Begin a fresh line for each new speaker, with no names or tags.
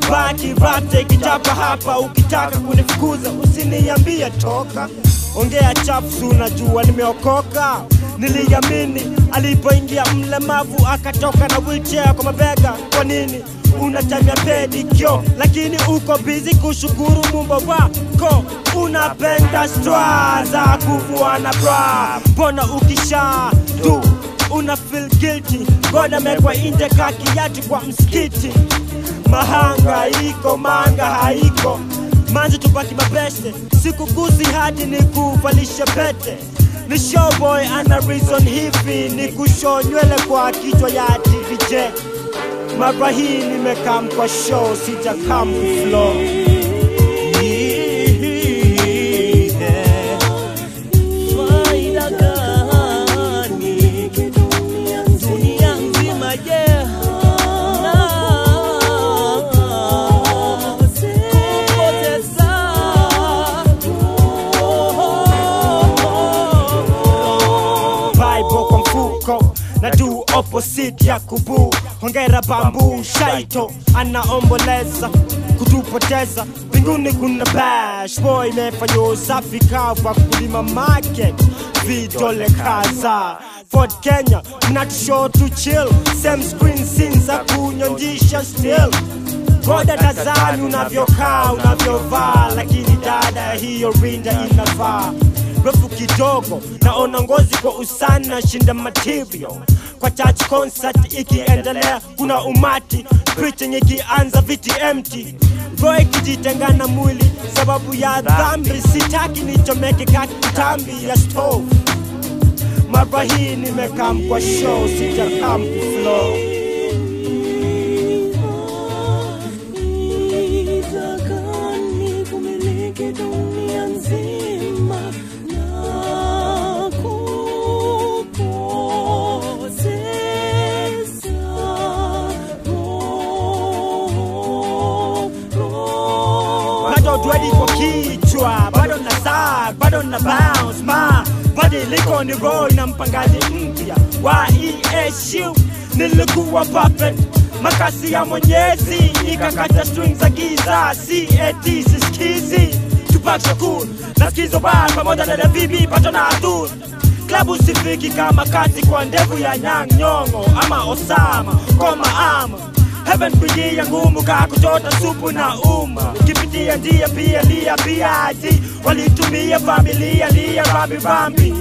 nimebaki rate kichapa hapa. Ukitaka kunifukuza usiniambie toka. Ongea chafu unajua nimeokoka. Niliamini alipoingia mlemavu akatoka na wheelchair kwa mabega. Kwa nini unatamia pedikyo lakini uko busy kushukuru Muumba wako? Unapenda straw za kuvua na bra. Mbona ukisha tu una feel guilty? God amekwa nje kakiatu kwa msikiti. Mahanga iko manga haiko. Manzi tupaki mabeste. Siku kuzi hadi ni kuvalisha pete. Ni showboy ana reason hivi. Ni kushow nywele kwa kichwa ya TVJ. Mara hii nimekam kwa show sijakam kuflow. Na do opposite ya kubu. Hongera bambu shaito anaomboleza kutupoteza. Mbinguni kuna bash boy mefanya usafi kawa kulima market. Vidole kaza Ford Kenya mnatushow to chill. Same screen scenes za kunyonjisha still. Goda tazani unavyokaa unavyovaa. Lakini dada hiyo rinda inavaa refu kidogo. Naona ngozi kwa usana shinda material. Kwa church concert ikiendelea kuna umati. Preaching ikianza viti empty. Roho ikijitenga na mwili sababu ya dhambi. Sitaki nichomeke kakitambi ya stove. Mara hii nimekam kwa show sijakam kuflow. Ready kwa kichwa, bado na sag, bado na bounce. Body liko ni roll na mpangaji mpya wa ESU. Nilikuwa puppet, makasi ya Mwenyezi ikakata strings za giza. CAT sisikizi, Tupac Shakur na Skizo Bar pamoja na DVB pato na Atur. Klabu sifiki kama kati kwa ndevu ya Nyang Nyongo ama Osama koma ama. Heaven kuingia ngumu kakutota supu na kipitia ndia pia lia biati. Walitumia familia lia rambi rambi.